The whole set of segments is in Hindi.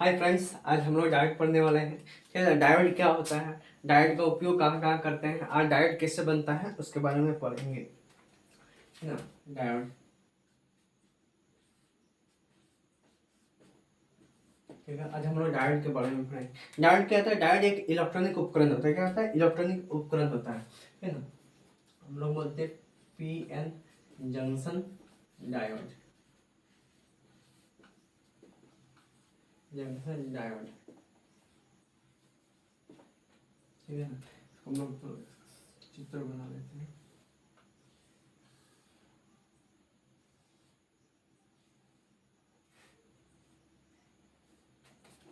हाय फ्रेंड्स, आज हम लोग डायोड पढ़ने वाले हैं। ठीक है, डायोड क्या होता है, डायोड का उपयोग कहाँ कहाँ करते हैं, आज डायोड कैसे बनता है उसके बारे में पढ़ेंगे। है ना, डायोड। ठीक है, आज हम लोग डायोड के बारे में पढ़ेंगे। डायोड क्या होता है? डायोड एक इलेक्ट्रॉनिक उपकरण होता है। क्या होता है? इलेक्ट्रॉनिक उपकरण होता है ना। हम लोग बोलते हैं P N junction diode. Junction diode, ठीक है ना। हम लोग तो चित्र बना लेते हैं।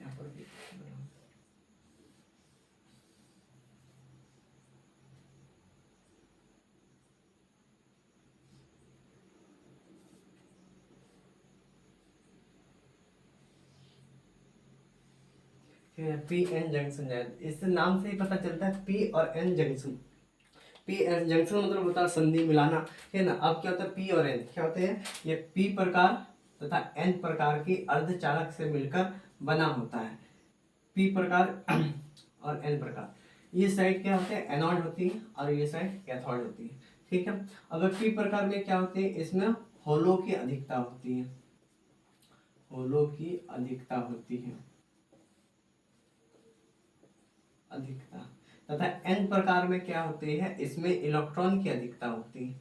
यहाँ पर भी पी एन जंक्शन डायोड, इस नाम से ही पता चलता है पी और N junction. P N junction मतलब होता है संधि मिलाना। है ना। अब क्या होता है, पी और एन क्या होते हैं? ये पी प्रकार तथा एन प्रकार की अर्धचालक से मिलकर बना होता है। पी प्रकार और एन प्रकार, ये साइड क्या होते हैं? एनोड होती है और ये साइड कैथोड होती है। ठीक है। अगर पी प्रकार में क्या होती है? इसमें होलो की अधिकता होती है। होलो की अधिकता होती है, अधिकता। तथा एन प्रकार में क्या होती है? इसमें इलेक्ट्रॉन की अधिकता होती है।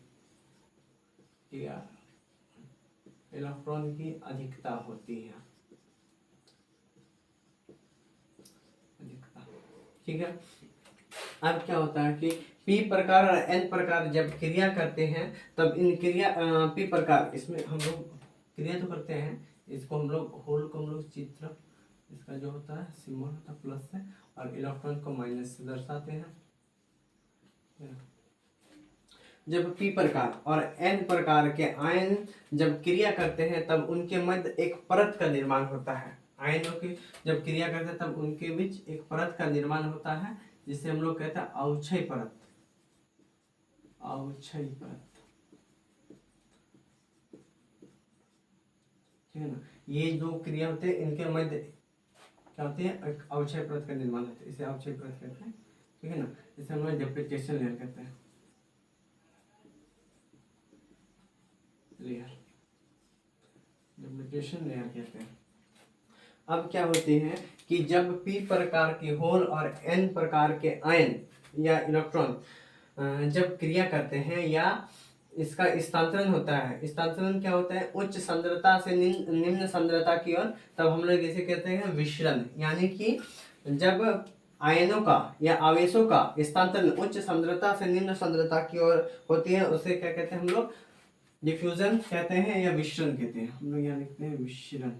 या इलेक्ट्रॉन की अधिकता होती है, अधिकता। ठीक है। अब क्या होता है कि पी प्रकार और एन प्रकार जब क्रिया करते हैं तब इन क्रिया पी प्रकार, इसमें हम लोग क्रिया तो करते हैं, इसको हम लोग होल को हम लोग चित्र, इसका जो होता है सिंबल होता है प्लस से और इलेक्ट्रॉन को माइनस से दर्शाते हैं। जब पी प्रकार और एन प्रकार के आयन जब क्रिया करते हैं तब उनके मध्य एक परत का निर्माण होता है। आयनों की जब क्रिया करते हैं तब उनके बीच एक परत का निर्माण होता है, जिसे हम लोग कहते हैं अवक्षय परत। अवक्षय परत, ठीक है ना। ये जो क्रिया होते हैं इनके मध्य क्या होते हैं? एक अवक्षय परत का निर्माण होता है, इसे अवक्षय परत कहते हैं। ठीक है ना। इसे हम लोग डेप्रिसिएशन लेयर कहते हैं। लेयर, डेप्रिसिएशन लेयर कहते हैं। अब क्या होते हैं कि जब पी प्रकार के होल और एन प्रकार के आयन या इलेक्ट्रॉन जब क्रिया करते हैं या इसका स्थानांतरण होता है। स्थानांतरण क्या होता है? उच्च सांद्रता से निम्न सांद्रता की ओर, तब हम लोग इसे कहते हैं विचलन। यानी कि जब आयनों का या आवेशों का स्थानांतरण उच्च सांद्रता से निम्न सांद्रता की ओर होती है, उसे क्या कहते हैं हम लोग? डिफ्यूजन कहते हैं या विचलन कहते हैं। हम लोग यहाँ लिखते हैं विचलन।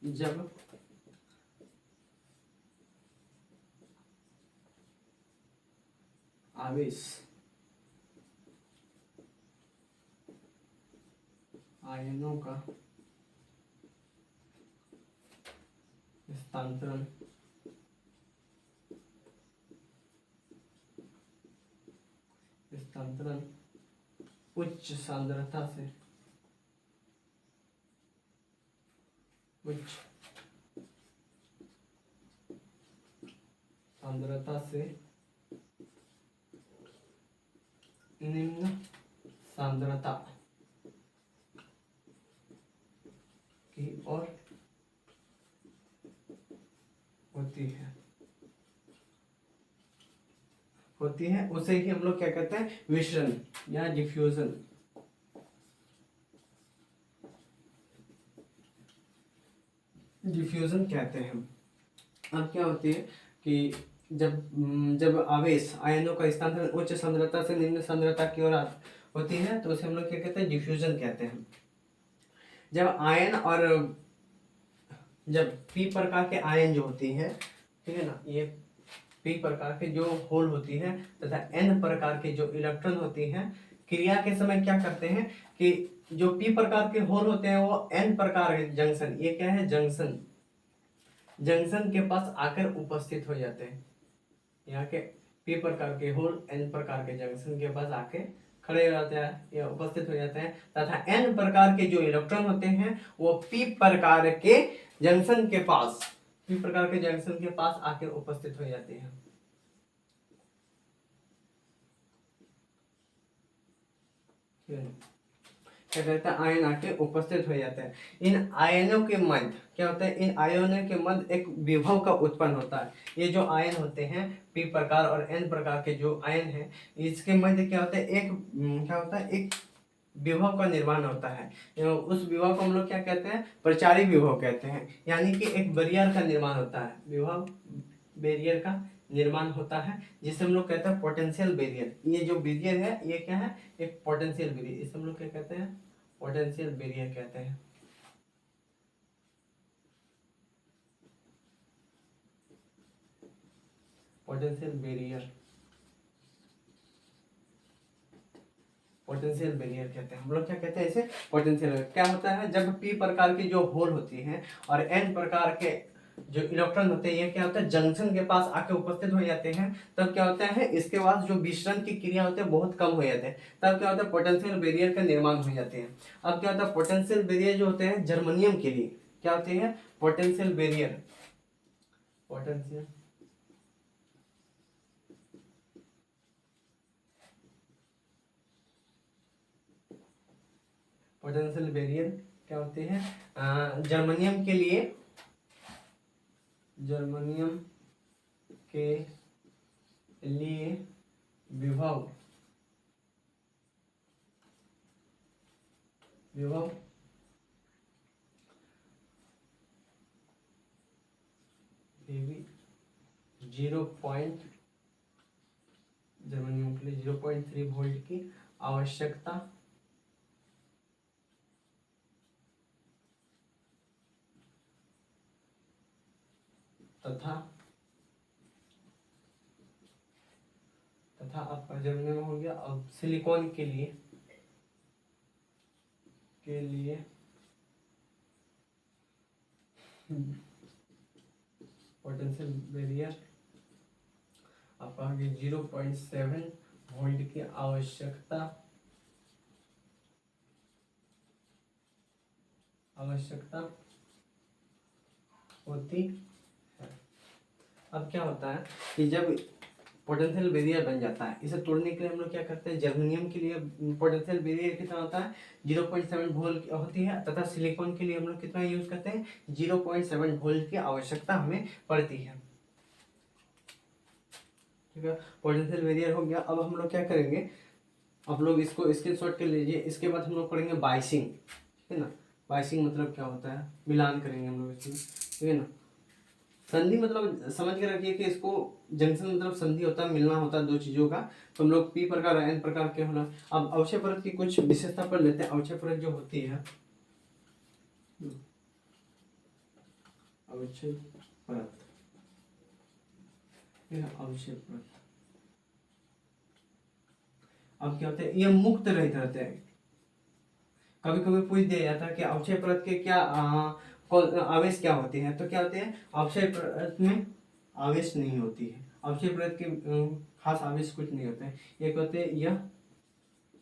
जब आवेश आयनों का स्थानांतरण स्थानांतरण उच्च सांद्रता से उच्च सांद्रता से निम्न सांद्रता की ओर होती है उसे ही हम लोग क्या कहते हैं? विचलन या डिफ्यूजन। डिफ्यूजन कहते हैं। अब क्या होती है कि जब आवेश आयनों का स्थानांतरण उच्च सांद्रता से निम्न सांद्रता की ओर होती है तो उसे हम लोग क्या कहते हैं? डिफ्यूजन कहते हैं। जब आयन और जब पी प्रकार के आयन जो होती है, ठीक है ना, ये पी प्रकार के जो होल होती है तथा एन प्रकार के जो इलेक्ट्रॉन होती हैं, क्रिया के समय क्या करते हैं कि जो पी प्रकार के होल होते हैं वो एन प्रकार के जंक्शन, ये क्या है? जंक्शन, जंक्शन के पास आकर उपस्थित हो जाते हैं। यहाँ के पी प्रकार के होल एन प्रकार के जंक्शन के पास आके खड़े हो जाते हैं या उपस्थित हो जाते हैं, तथा n प्रकार के जो इलेक्ट्रॉन होते हैं वो p प्रकार के जंक्शन के पास आके उपस्थित हो जाते हैं। क्या कहते हैं, आयन आके उपस्थित हो जाते हैं। इन आयनों के मध्य क्या होता है, इन आयनों के मध्य एक विभव का उत्पन्न होता है। ये जो आयन होते हैं पी प्रकार और एन प्रकार के जो आयन हैं, इसके मध्य क्या होता है, एक विभव का निर्माण होता है। उस विभव को हम लोग क्या कहते हैं, प्रचारी विभव कहते हैं। यानी कि एक बैरियर का निर्माण होता है, विभव बैरियर का निर्माण होता है, जिसे हम लोग कहते हैं पोटेंशियल बैरियर। ये जो बैरियर है ये क्या है, एक पोटेंशियल बैरियर। इसे हम लोग क्या कहते हैं, पोटेंशियल बैरियर कहते हैं। पोटेंशियल बैरियर कहते हैं हम लोग, क्या कहते हैं इसे, पोटेंशियल। क्या होता है, जब पी प्रकार की जो होल होती हैं और एन प्रकार के जो इलेक्ट्रॉन होते हैं, ये क्या होता है, जंक्शन के पास आके उपस्थित हो जाते हैं, तब क्या होता है, इसके बाद जो विसरण की क्रिया होते हैं बहुत कम हो जाते हैं, तब क्या होता है, पोटेंशियल बैरियर का निर्माण हो जाते हैं। अब क्या होता है, पोटेंशियल बैरियर जो होते हैं जर्मनियम के लिए क्या होते हैं, पोटेंशियल बैरियर क्या होते हैं, जर्मनियम के लिए विभव जर्मनियम के लिए 0.3 वोल्ट की आवश्यकता तथा आपका जर्मनियम हो गया। अब सिलिकॉन के लिए पोटेंशियल बैरियर आपका 0.7 वोल्ट की आवश्यकता होती है। अब क्या होता है कि जब पोटेंशियल बैरियर बन जाता है, इसे तोड़ने के लिए हम लोग क्या करते हैं, जर्मनियम के लिए पोटेंशियल बैरियर कितना होता है, 0.7 वोल्ट होती है, तथा सिलिकॉन के लिए हम लोग कितना यूज करते हैं, 0.7 वोल्ट की आवश्यकता हमें पड़ती है। ठीक है, पोटेंशियल बैरियर हो गया। अब हम लोग क्या करेंगे, आप लोग इसको स्क्रीनशॉट कर लीजिए। इसके बाद हम लोग पढ़ेंगे बाइसिंग, ठीक है ना। बाइसिंग मतलब क्या होता है, मिलान करेंगे हम लोग इसमें, ठीक है ना। संधि मतलब समझ के रखिए कि इसको जंक्शन मतलब संधि होता है, मिलना होता है दो चीजों का। तो हम लोग पी प्रकार एन प्रकार के होना। अब अवक्षय परत की कुछ विशेषता पर लेते हैं। अवक्षय परत जो होती है, अवक्षय परत अब क्या होता है, ये मुक्त रहित रहते हैं। कभी कभी पूछ दिया जाता है कि अवक्षय परत के क्या आवेश क्या होते हैं, तो क्या होते हैं, अवक्षय परत में आवेश नहीं होती है। अवक्षय परत के खास आवेश कुछ नहीं होते हैं। एक होते हैं, यह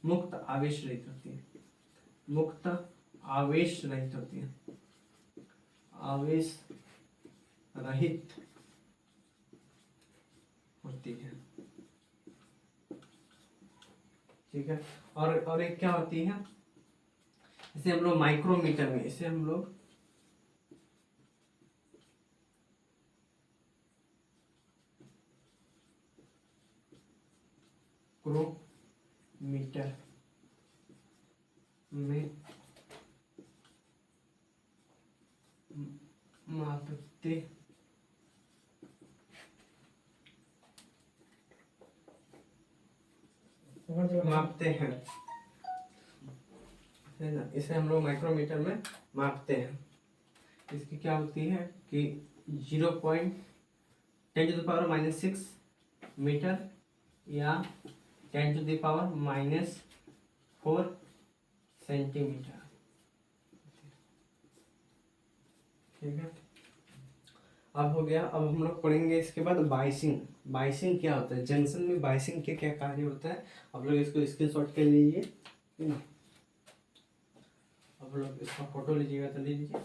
मुक्त आवेश रहित होती है, मुक्त आवेश रहित होती है, आवेश रहित होती है। ठीक है, और एक क्या होती है, इसे हम लोग माइक्रोमीटर में, इसे हम लोग मीटर में मापते हैं, है ना। इसे हम लोग माइक्रोमीटर में मापते हैं। इसकी क्या होती है कि 0.10⁻⁻6 मीटर या 10⁻⁻4 सेंटीमीटर। ठीक है, अब हो गया। अब हम लोग पढ़ेंगे इसके बाद बाइसिंग। बाइसिंग क्या होता है, जंक्शन में बाइसिंग के क्या कार्य होता है, आप लोग इसको स्क्रीनशॉट कर लीजिए, है ना। आप लोग इसका फोटो लीजिएगा तो ले लीजिए।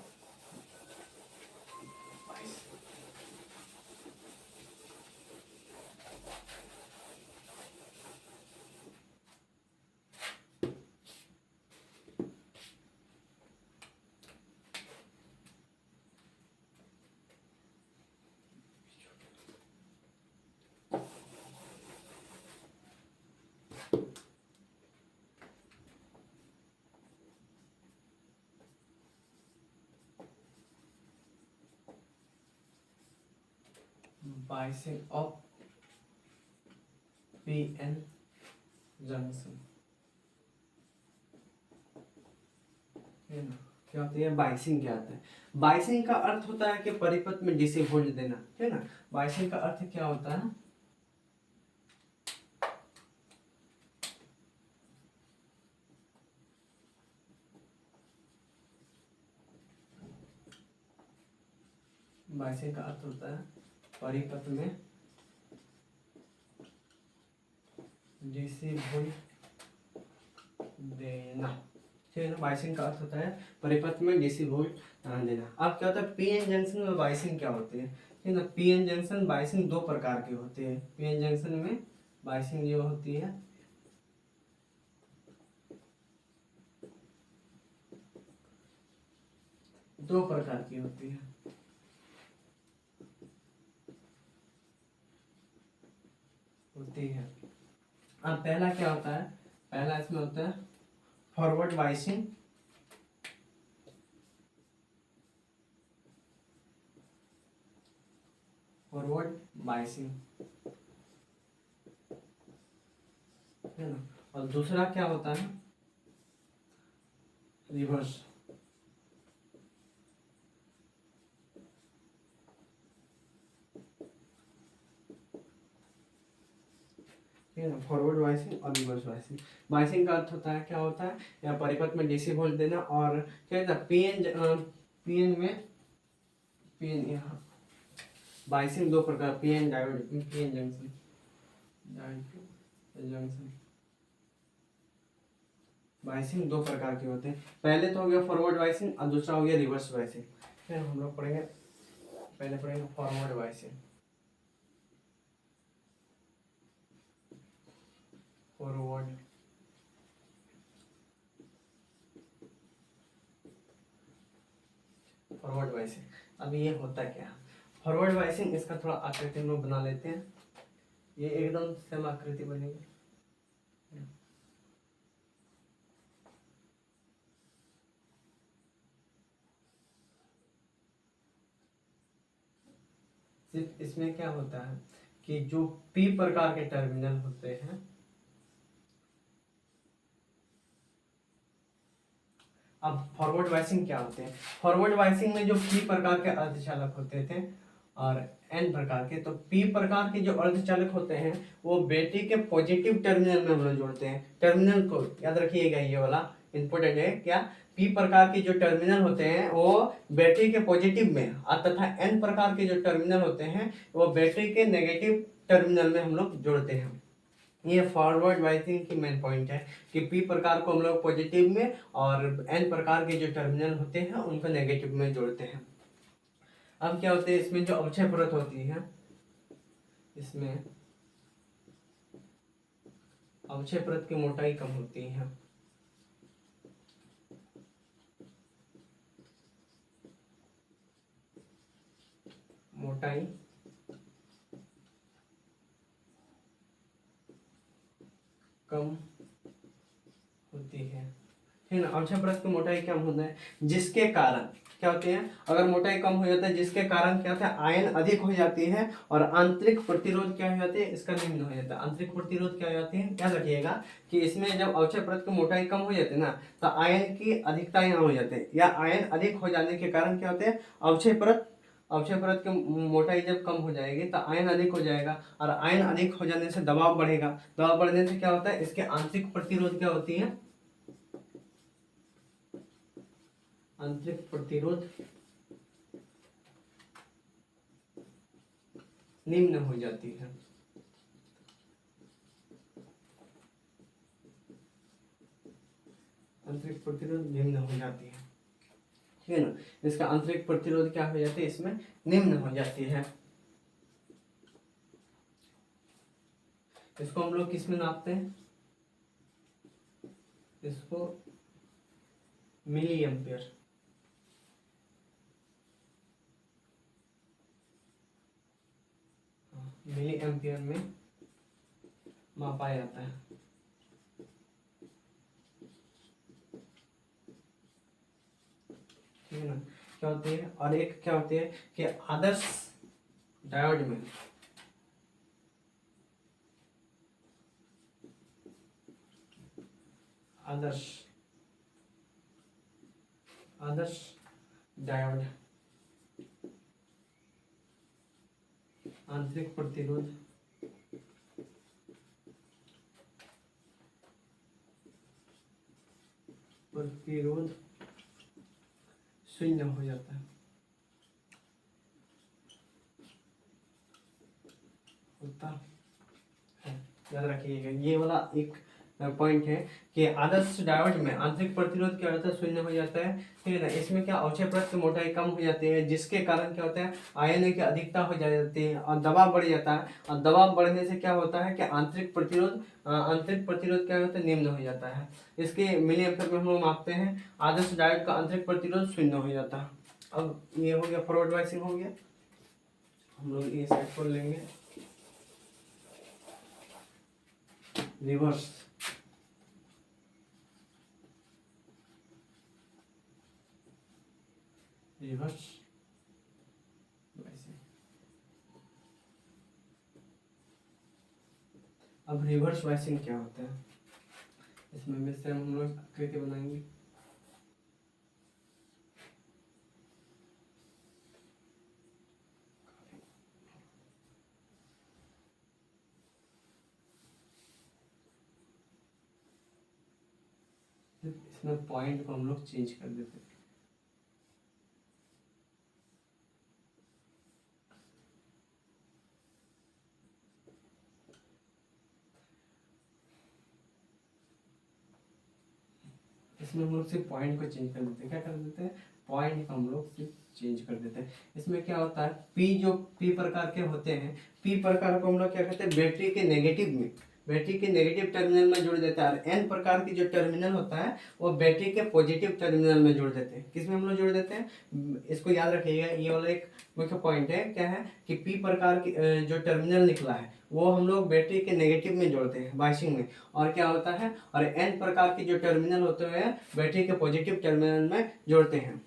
बाइसिंग ऑफ पीएन जंक्शन, है ना। क्या होता है बाइसिंग, क्या होता है, बाइसिंग का अर्थ होता है कि परिपथ में डीसी वोल्ट देना, है ना। बाइसिंग का अर्थ क्या होता है, बाइसिंग का अर्थ होता है परिपथ में डीसी वोल्ट देना, ठीक है ना। बाइसिंग का अर्थ होता है परिपथ में डीसी वोल्ट देना। अब क्या होता है पीएन जंक्शन में बाइसिंग क्या होती है, ठीक है ना। पीएन जंक्शन बाइसिंग दो प्रकार की होती है। पीएन जंक्शन में बाइसिंग जो होती है दो प्रकार की होती है। अब पहला क्या होता है, पहला इसमें होता है फॉरवर्ड बाइसिंग, फॉरवर्ड बाइसिंग, है ना। और दूसरा क्या होता है रिवर्स, ठीक है ना। फॉरवर्ड बाइसिंग और रिवर्स बाइसिंग। बाइसिंग का अर्थ होता है क्या होता है, या परिपथ में डीसी वोल्ट देना। और क्या होता है पीएन में, पीएन यहाँ बाइसिंग दो प्रकार, PN diode, PN junction, diode junction biasing दो प्रकार के होते हैं। पहले तो हो गया फॉरवर्ड बाइसिंग और दूसरा हो गया रिवर्स बाइसिंग। फिर हम लोग पढ़ेंगे, पहले पढ़ेंगे forward biasing. Forward forward biasing, अब ये होता क्या है फॉरवर्ड बाइसिंग, इसका थोड़ा आकृति में बना लेते हैं। ये एकदम सेम आकृति बनेगी। सिर्फ इसमें क्या होता है कि जो पी प्रकार के टर्मिनल होते हैं, अब फॉरवर्ड वाइसिंग क्या होते हैं, फॉरवर्ड वाइसिंग में जो पी प्रकार के अर्धचालक होते थे और एन प्रकार के, तो पी प्रकार के जो अर्धचालक होते हैं वो बैटरी के पॉजिटिव टर्मिनल में हम लोग जोड़ते हैं। टर्मिनल को याद रखिएगा, ये वाला इंपॉर्टेंट है क्या, पी प्रकार के जो टर्मिनल होते हैं वो बैटरी के पॉजिटिव में, और तथा एन प्रकार के जो टर्मिनल होते हैं वो बैटरी के नेगेटिव टर्मिनल में हम लोग जोड़ते हैं। ये फॉरवर्ड बाइसिंग की मेन पॉइंट है कि पी प्रकार को हम लोग पॉजिटिव में और एन प्रकार के जो टर्मिनल होते हैं उनको नेगेटिव में जोड़ते हैं। अब क्या होते हैं इसमें जो अवक्षय परत होती है, इसमें अवक्षय परत की मोटाई कम होती है, मोटाई कम होती है ना। अवक्षय परत की मोटाई कम होता है जिसके कारण क्या होते हैं, अगर मोटाई कम हो जाता है जिसके कारण क्या होता है आयन अधिक हो जाती है और आंतरिक प्रतिरोध क्या हो जाती है इसका निम्न हो जाता है। आंतरिक प्रतिरोध क्या हो जाती है, याद रखिएगा कि इसमें जब अवक्षय परत की मोटाई कम हो जाती है ना, तो आयन की अधिकता यहाँ हो जाती है, या आयन अधिक हो जाने के कारण क्या होते हैं अवक्षय परत की मोटाई जब कम हो जाएगी तो आयन अधिक हो जाएगा, और आयन अधिक हो जाने से दबाव बढ़ेगा। दबाव बढ़ने से क्या होता है, इसके आंतरिक प्रतिरोध क्या होती है, आंतरिक प्रतिरोध निम्न हो जाती है। आंतरिक प्रतिरोध निम्न हो जाती है, ठीक है ना। इसका आंतरिक प्रतिरोध क्या हो जाती है, इसमें निम्न हो जाती है। इसको हम लोग किस में नापते हैं, इसको मिली एम्पियर, मिली एम्पियर में मापा जाता है। ठीक है ना। क्या होती है, और एक क्या होती है कि आदर्श डायोड में आदर्श आदर्श डायोड आंतरिक प्रतिरोध प्रतिरोध शून्य हो जाता है, होता है। याद रखिएगा, ये वाला एक पॉइंट है कि आदर्श डायोड में आंतरिक प्रतिरोध क्या होता है, शून्य हो जाता है। ठीक है ना। इसमें क्या अवक्षय परत की मोटाई कम हो जाती है, जिसके कारण क्या होता है, आयनों की अधिकता हो जाती है और दबाव बढ़ जाता है। और दबाव बढ़ने से क्या होता है कि आंतरिक प्रतिरोध क्या होता है, निम्न हो जाता है। इसके मिली एम्पीयर में हम लोग मापते हैं। आदर्श डायोड का आंतरिक प्रतिरोध शून्य हो जाता है। अब ये हो गया, फॉरवर्ड बायसिंग हो गया। हम लोग ये साइड खोल लेंगे, रिवर्स रिवर्स बायसिंग। अब रिवर्स बायसिंग क्या होता है, इसमें मिश्रण हम लोग आकृति बनाएंगे। इसमें पॉइंट को हम लोग चेंज कर देते हैं। इसमें हम लोग सिर्फ पॉइंट को चेंज कर देते हैं। क्या कर देते हैं, पॉइंट को हम लोग सिर्फ चेंज कर देते हैं। इसमें क्या होता है, पी प्रकार के होते हैं, पी प्रकार को हम लोग क्या कहते हैं, बैटरी के नेगेटिव टर्मिनल में जोड़ देता है। और एन प्रकार की जो टर्मिनल होता है वो बैटरी के पॉजिटिव टर्मिनल में जोड़ देते हैं। किसमें हम लोग जोड़ देते हैं, इसको याद रखिएगा, ये वाला एक मुख्य पॉइंट है। क्या है कि पी प्रकार की जो टर्मिनल निकला है वो हम लोग बैटरी के नेगेटिव में जोड़ते हैं, बायसिंग में। और क्या होता है, और एन प्रकार के जो टर्मिनल होते हैं बैटरी के पॉजिटिव टर्मिनल में जोड़ते हैं।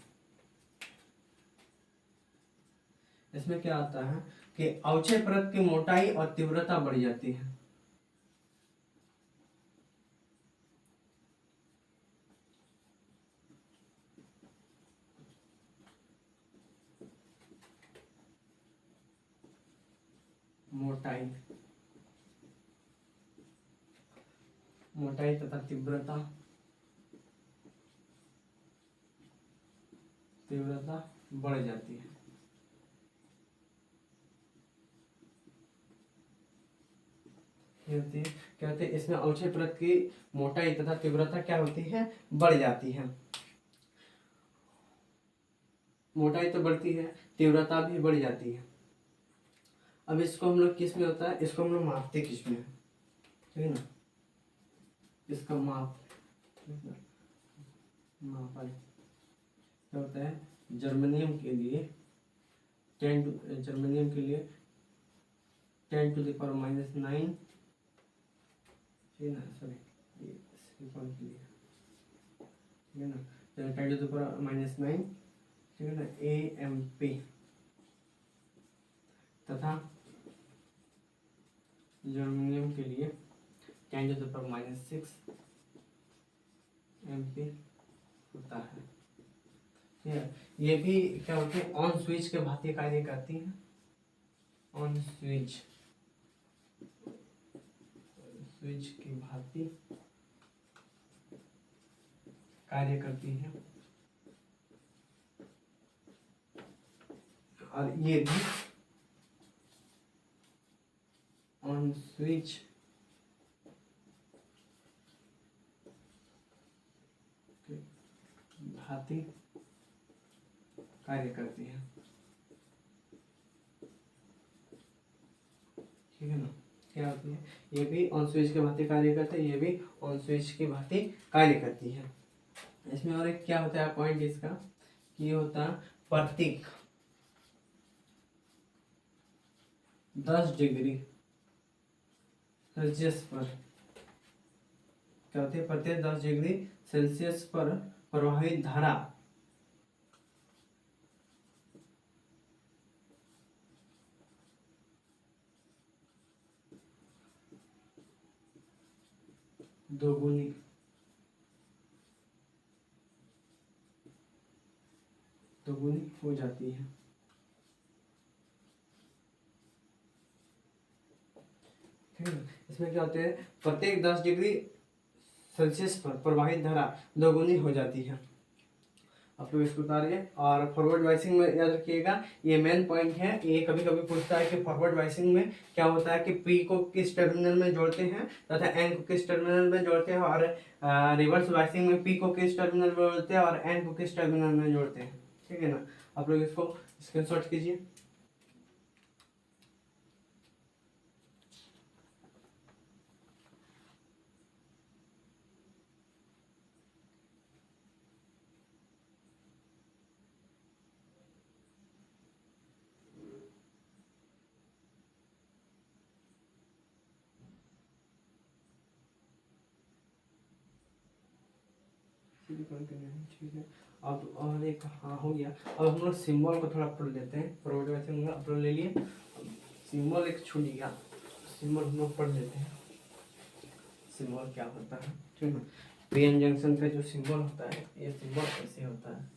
इसमें क्या होता है कि अवक्षय परत की मोटाई और तीव्रता बढ़ जाती है। मोटाई मोटाई तथा तीव्रता बढ़ जाती है। क्या होती है, इसमें अवक्षय परत की मोटाई तथा तीव्रता क्या होती है, बढ़ जाती है। मोटाई तो बढ़ती है, तीव्रता भी बढ़ जाती है। अब इसको हम लोग किस में होता है, इसको हम लोग मापते किस में, ठीक है ना। इसका मापा क्या होता है, जर्मेनियम के लिए 10⁻⁹, ठीक है ना, सॉरी ये सिलिकॉन के लिए, ठीक है ना, 10⁻⁹, ठीक है ना, AMP तथा जर्मेनियम के लिए 10⁻⁶ MP होता है। ठीक है। ये भी क्या होती है, ऑन स्विच के भांति कार्य करती है। ऑन स्विच की भांति कार्य करती है। और ये भी स्विच भांति कार्य करती है, ठीक है ना। क्या होती है, ये भी ऑन स्विच के भांति कार्य करते हैं, ये भी ऑन स्विच की भांति कार्य करती है। इसमें और एक क्या होता है पॉइंट इसका, कि ये होता है प्रतीक 10 डिग्री सेल्सियस पर, क्या होती है, प्रत्येक 10 डिग्री सेल्सियस पर प्रवाहित धारा दोगुनी हो जाती है। ठीक है, इसमें क्या होते हैं, प्रत्येक 10 डिग्री सेल्सियस पर प्रवाहित धारा दोगुनी हो जाती है। आप लोग इसको उतारिए। और फॉरवर्ड वाइसिंग में याद रखिएगा, ये मेन पॉइंट है। ये कभी कभी पूछता है कि फॉरवर्ड वाइसिंग में क्या होता है कि पी को किस टर्मिनल में जोड़ते हैं तथा एन को किस टर्मिनल में जोड़ते हैं, और रिवर्स वाइसिंग में पी को किस टर्मिनल में जोड़ते हैं और एन को किस टर्मिनल में जोड़ते हैं। ठीक है ना, आप लोग इसको स्क्रीनशॉट कीजिए। ठीक है, अब और एक हाँ हो गया। अब हम लोग सिंबल को थोड़ा पढ़ लेते हैं। फॉरवर्ड वाइसिंग में अपलोड ले लिए, सिंबल एक छूट गया, सिंबल हम लोग पढ़ लेते हैं। सिंबल क्या होता है, ठीक है। पीएन जंक्शन का जो सिंबल होता है, ये सिंबल कैसे होता है।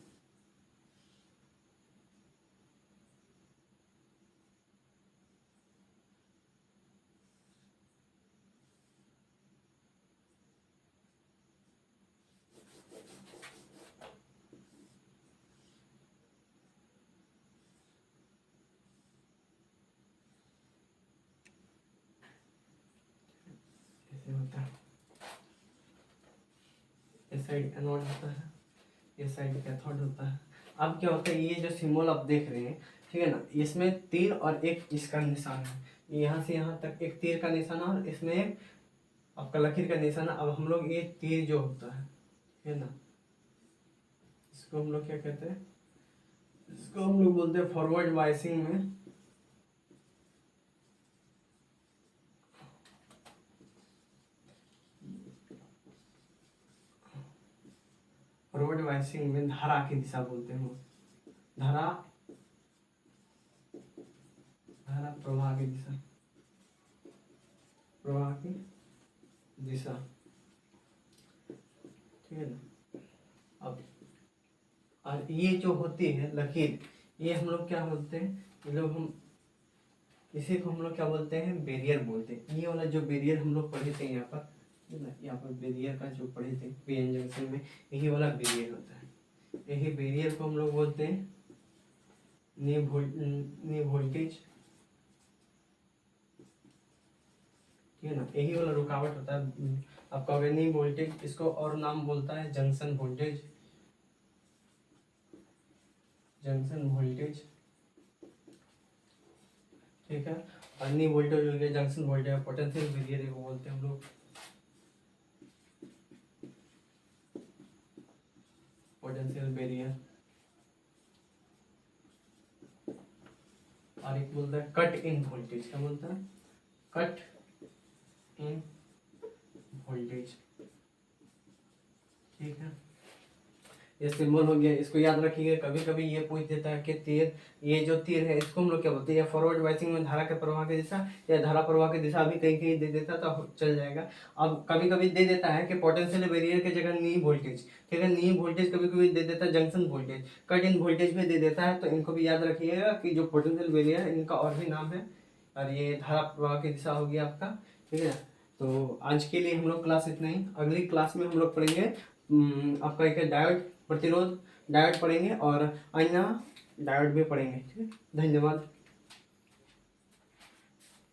कैसे होता है, इस साइड एनोड होता है, इस साइड कैथोड होता है। अब क्या होता है, ये जो सिंबल आप देख रहे हैं, ठीक है ना, इसमें तीर और एक इसका निशान है। यहाँ से यहाँ तक एक तीर का निशान है और इसमें एक आपका लकीर का निशान है। अब हम लोग ये तीर जो होता है ना, इसको हम लोग क्या कहते हैं, इसको हम लोग बोलते हैं फॉरवर्ड वाइसिंग में, फॉरवर्ड वाइसिंग में धारा की दिशा बोलते हैं। धारा प्रवाह की दिशा, प्रवाह की दिशा, ठीक है ना। अब और ये जो होती है लकीर, ये हम लोग क्या बोलते हैं, हम इसी को हम लोग क्या बोलते हैं, बैरियर बोलते हैं। ये वाला जो बैरियर हम लोग पढ़े थे यहाँ पर, यहाँ पर बैरियर का जो पढ़े थे पीएन जंक्शन में, यही वाला बैरियर होता है। यही बैरियर को हम लोग बोलते हैं नी वोल्टेज, ठीक है ना। यही वाला रुकावट होता है आपका नी वोल्टेज। इसको और नाम बोलता है जंक्शन वोल्टेज, जंक्शन वोल्टेज, ठीक है। और नी वोल्टेज हो गया जंक्शन वोल्टेज, पोटेंशियल बैरियर को बोलते हैं हम लोग, पोटेंशियल बैरियर। और एक बोलता है कट इन वोल्टेज, क्या बोलता है, कट इन वोल्टेज, ठीक है। ये सिंबल हो गया, इसको याद रखिएगा। कभी कभी ये पूछ देता है कि तीर, ये जो तीर है इसको हम लोग क्या बोलते हैं, फॉरवर्ड वाइसिंग में धारा के प्रवाह की दिशा या धारा प्रवाह की दिशा भी कहीं कहीं दे देता तो चल जाएगा। अब कभी कभी दे देता है कि पोटेंशियल बैरियर की जगह नी वोल्टेज, ठीक है, नी वोल्टेज कभी कभी दे देता है junction voltage, cut in voltage भी दे देता है। तो इनको भी याद रखिएगा कि जो पोटेंशियल बैरियर है इनका और भी नाम है, और ये धारा प्रवाह की दिशा होगी आपका, ठीक है। तो आज के लिए हम लोग क्लास इतना ही। अगली क्लास में हम लोग पढ़ेंगे आपका एक डायोड प्रतिरोध, डायोड पढ़ेंगे और अन्य डायोड भी पढ़ेंगे, ठीक है। धन्यवाद।